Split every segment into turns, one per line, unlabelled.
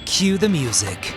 Cue the music.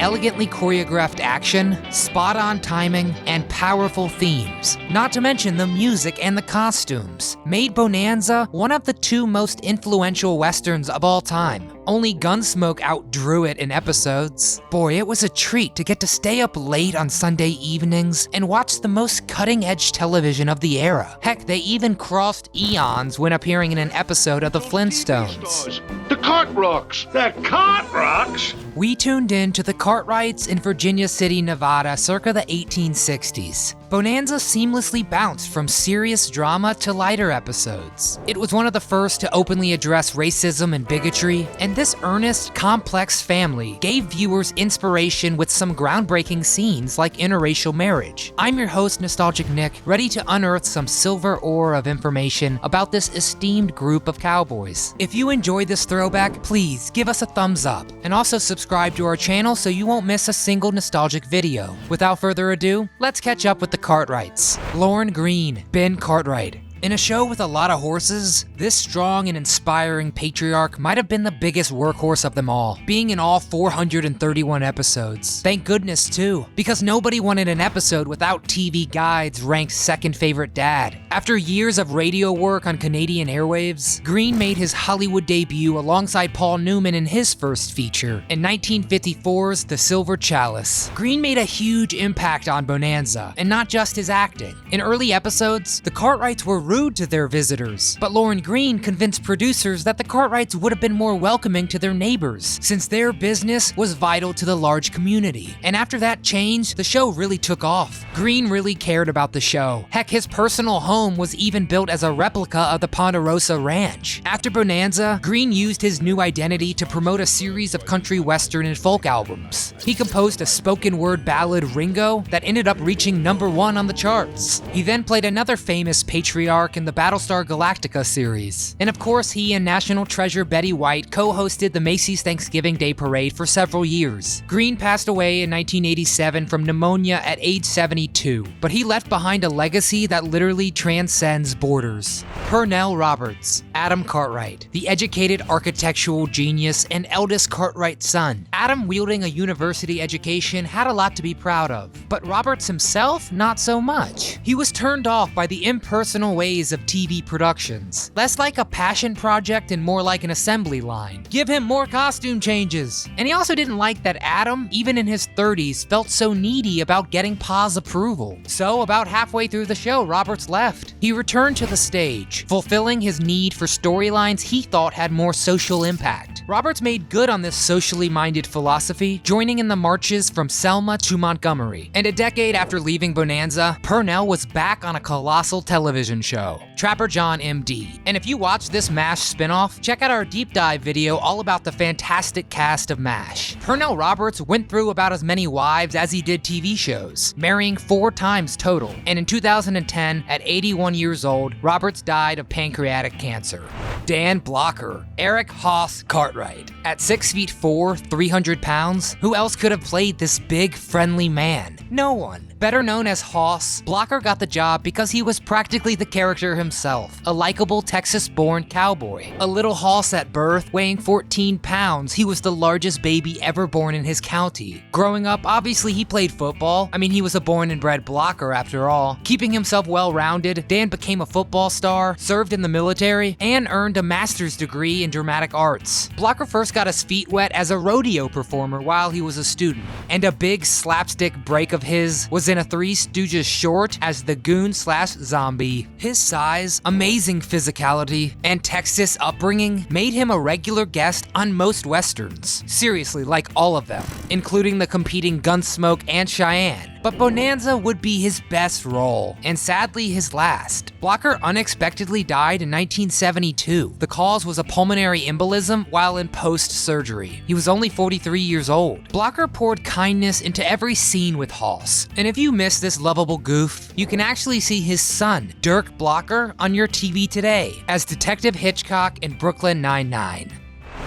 Elegantly choreographed action, spot-on timing, and powerful themes. Not to mention the music and the costumes. Made Bonanza one of the two most influential westerns of all time. Only Gunsmoke outdrew it in episodes. Boy, it was a treat to get to stay up late on Sunday evenings and watch the most cutting-edge television of the era. Heck, they even crossed Eons when appearing in an episode of the Flintstones.
The Cartwrights! The Cartwrights!
We tuned in to the Cartwrights in Virginia City, Nevada, circa the 1860s. Bonanza seamlessly bounced from serious drama to lighter episodes. It was one of the first to openly address racism and bigotry, and this earnest, complex family gave viewers inspiration with some groundbreaking scenes like interracial marriage. I'm your host, Nostalgic Nick, ready to unearth some silver ore of information about this esteemed group of cowboys. If you enjoyed this throwback, please give us a thumbs up, and also subscribe to our channel so you won't miss a single nostalgic video. Without further ado, let's catch up with the Cartwrights. Lorne, Greene, Ben Cartwright. In a show with a lot of horses, this strong and inspiring patriarch might have been the biggest workhorse of them all, being in all 431 episodes. Thank goodness too, because nobody wanted an episode without TV Guide's ranked second favorite dad. After years of radio work on Canadian airwaves, Greene made his Hollywood debut alongside Paul Newman in his first feature, in 1954's The Silver Chalice. Greene made a huge impact on Bonanza, and not just his acting. In early episodes, the Cartwrights were rude to their visitors, but Lorne Greene convinced producers that the Cartwrights would have been more welcoming to their neighbors, since their business was vital to the large community. And after that change, the show really took off. Greene really cared about the show. Heck, his personal home was even built as a replica of the Ponderosa Ranch. After Bonanza, Greene used his new identity to promote a series of country western and folk albums. He composed a spoken word ballad, Ringo, that ended up reaching #1 on the charts. He then played another famous patriarch in the Battlestar Galactica series. And of course, he and National Treasure Betty White co-hosted the Macy's Thanksgiving Day Parade for several years. Greene passed away in 1987 from pneumonia at age 72, but he left behind a legacy that literally transcends borders. Pernell Roberts, Adam Cartwright, the educated architectural genius and eldest Cartwright son. Adam, wielding a university education, had a lot to be proud of, but Roberts himself, not so much. He was turned off by the impersonal ways of TV productions. Less like a passion project and more like an assembly line. Give him more costume changes. And he also didn't like that Adam, even in his 30s, felt so needy about getting Pa's approval. So about halfway through the show, Roberts left. He returned to the stage, fulfilling his need for storylines he thought had more social impact. Roberts made good on this socially minded philosophy, joining in the marches from Selma to Montgomery. And a decade after leaving Bonanza, Pernell was back on a colossal television show, Trapper John MD. And if you watch this MASH spinoff, check out our deep dive video all about the fantastic cast of MASH. Pernell Roberts went through about as many wives as he did TV shows, marrying 4 times total. And in 2010, at 81 years old, Roberts died of pancreatic cancer. Dan Blocker, Eric Hoss Cartwright. At 6'4", 300 pounds, who else could have played this big, friendly man? No one. Better known as Hoss, Blocker got the job because he was practically the character himself, a likable Texas-born cowboy. A little Hoss at birth, weighing 14 pounds, he was the largest baby ever born in his county. Growing up, obviously he played football. I mean, he was a born and bred blocker after all. Keeping himself well-rounded, Dan became a football star, served in the military, and earned a master's degree in dramatic arts. Blocker first got his feet wet as a rodeo performer while he was a student, and a big slapstick break of his was in a Three Stooges short as the goon/zombie. His size, amazing physicality, and Texas upbringing made him a regular guest on most westerns. Seriously, like all of them, including the competing Gunsmoke and Cheyenne. But Bonanza would be his best role, and sadly his last. Blocker unexpectedly died in 1972. The cause was a pulmonary embolism while in post-surgery. He was only 43 years old. Blocker poured kindness into every scene with Hoss. And if you missed this lovable goof, you can actually see his son, Dirk Blocker, on your TV today as Detective Hitchcock in Brooklyn Nine-Nine.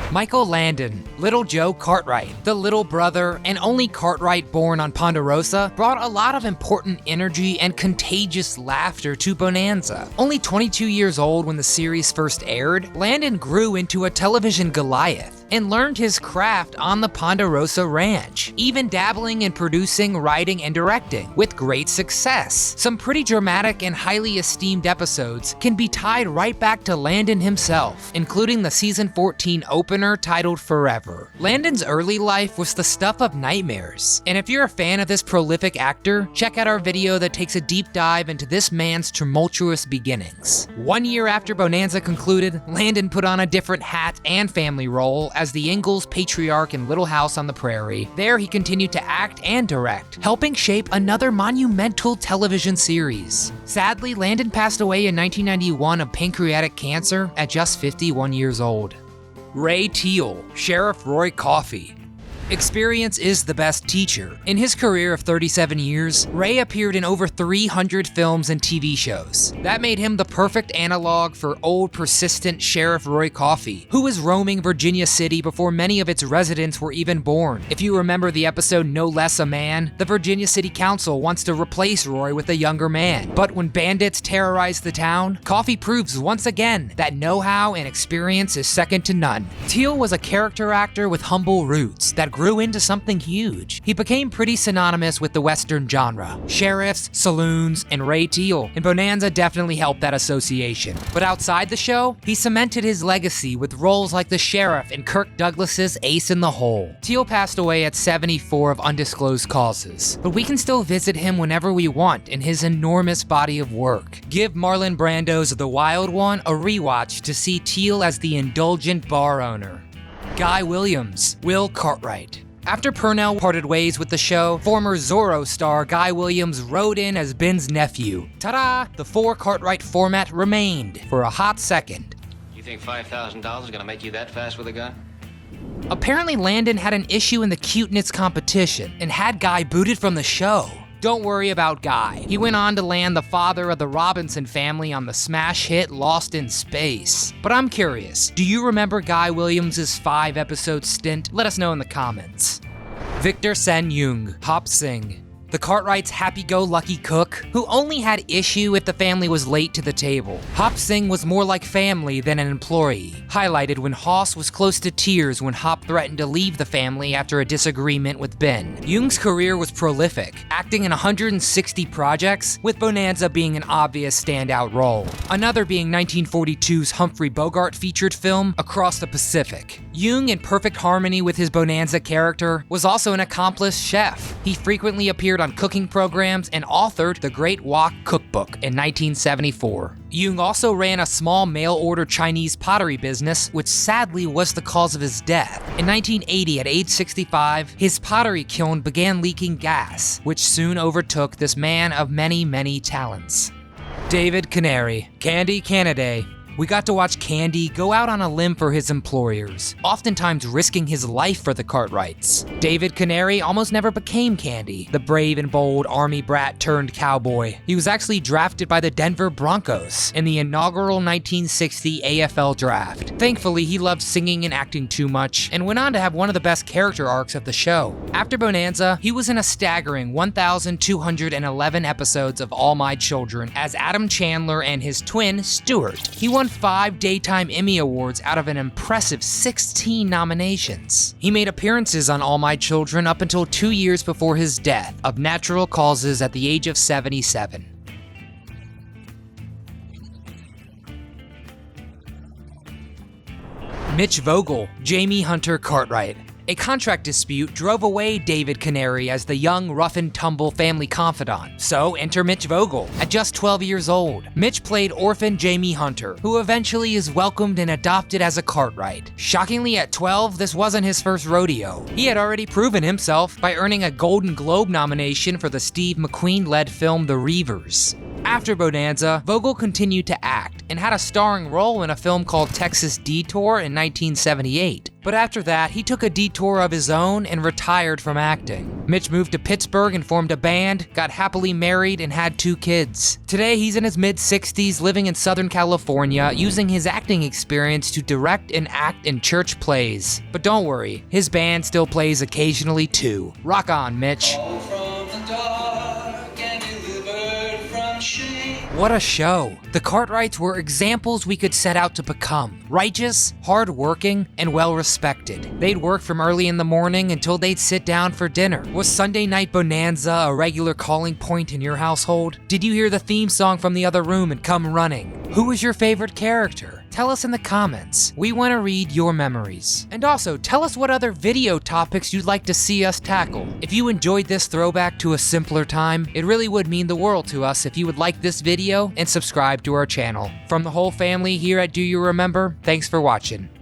Michael Landon, Little Joe Cartwright, the little brother and only Cartwright born on Ponderosa, brought a lot of important energy and contagious laughter to Bonanza. Only 22 years old when the series first aired, Landon grew into a television Goliath and learned his craft on the Ponderosa Ranch, even dabbling in producing, writing, and directing, with great success. Some pretty dramatic and highly esteemed episodes can be tied right back to Landon himself, including the season 14 opener titled Forever. Landon's early life was the stuff of nightmares, and if you're a fan of this prolific actor, check out our video that takes a deep dive into this man's tumultuous beginnings. 1 year after Bonanza concluded, Landon put on a different hat and family role as the Ingalls patriarch in Little House on the Prairie. There he continued to act and direct, helping shape another monumental television series. Sadly, Landon passed away in 1991 of pancreatic cancer at just 51 years old. Ray Teal, Sheriff Roy Coffey. Experience is the best teacher. In his career of 37 years, Ray appeared in over 300 films and TV shows. That made him the perfect analog for old, persistent Sheriff Roy Coffey, who was roaming Virginia City before many of its residents were even born. If you remember the episode No Less a Man, the Virginia City Council wants to replace Roy with a younger man. But when bandits terrorize the town, Coffey proves once again that know-how and experience is second to none. Teal was a character actor with humble roots that grew into something huge. He became pretty synonymous with the Western genre. Sheriffs, saloons, and Ray Teal, and Bonanza definitely helped that association. But outside the show, he cemented his legacy with roles like the Sheriff in Kirk Douglas's Ace in the Hole. Teal passed away at 74 of undisclosed causes, but we can still visit him whenever we want in his enormous body of work. Give Marlon Brando's The Wild One a rewatch to see Teal as the indulgent bar owner. Guy Williams, Will Cartwright. After Pernell parted ways with the show, former Zorro star Guy Williams rode in as Ben's nephew. Ta-da! The 4 Cartwright format remained for a hot second.
You think $5,000 is gonna make you that fast with a gun?
Apparently Landon had an issue in the cuteness competition and had Guy booted from the show. Don't worry about Guy. He went on to land the father of the Robinson family on the smash hit Lost in Space. But I'm curious, do you remember Guy Williams' 5-episode stint? Let us know in the comments. Victor Sen Jung, Hop Sing. The Cartwrights' happy-go-lucky cook, who only had issue if the family was late to the table. Hop Sing was more like family than an employee, highlighted when Hoss was close to tears when Hop threatened to leave the family after a disagreement with Ben. Jung's career was prolific, acting in 160 projects, with Bonanza being an obvious standout role. Another being 1942's Humphrey Bogart-featured film, Across the Pacific. Jung, in perfect harmony with his Bonanza character, was also an accomplished chef. He frequently appeared on cooking programs and authored The Great Wok Cookbook in 1974. Jung also ran a small mail-order Chinese pottery business, which sadly was the cause of his death. In 1980, at age 65, his pottery kiln began leaking gas, which soon overtook this man of many, many talents. David Canary, Candy Canaday. We got to watch Candy go out on a limb for his employers, oftentimes risking his life for the Cartwrights. David Canary almost never became Candy, the brave and bold army brat turned cowboy. He was actually drafted by the Denver Broncos in the inaugural 1960 AFL draft. Thankfully, he loved singing and acting too much, and went on to have one of the best character arcs of the show. After Bonanza, he was in a staggering 1,211 episodes of All My Children as Adam Chandler and his twin, Stuart. He won 5 Daytime Emmy Awards out of an impressive 16 nominations. He made appearances on All My Children up until 2 years before his death of natural causes at the age of 77. Mitch Vogel, Jamie Hunter Cartwright. A contract dispute drove away David Canary as the young, rough-and-tumble family confidant. So enter Mitch Vogel. At just 12 years old, Mitch played orphan Jamie Hunter, who eventually is welcomed and adopted as a Cartwright. Shockingly, at 12, this wasn't his first rodeo. He had already proven himself by earning a Golden Globe nomination for the Steve McQueen-led film The Reavers. After Bonanza, Vogel continued to act and had a starring role in a film called Texas Detour in 1978. But after that, he took a detour of his own and retired from acting. Mitch moved to Pittsburgh and formed a band, got happily married, and had 2 kids. Today, he's in his mid-60s, living in Southern California, using his acting experience to direct and act in church plays. But don't worry, his band still plays occasionally too. Rock on, Mitch. What a show. The Cartwrights were examples we could set out to become. Righteous, hard-working, and well-respected. They'd work from early in the morning until they'd sit down for dinner. Was Sunday Night Bonanza a regular calling point in your household? Did you hear the theme song from the other room and come running? Who was your favorite character? Tell us in the comments. We want to read your memories. And also, tell us what other video topics you'd like to see us tackle. If you enjoyed this throwback to a simpler time, it really would mean the world to us if you would like this video and subscribe to our channel. From the whole family here at Do You Remember, thanks for watching.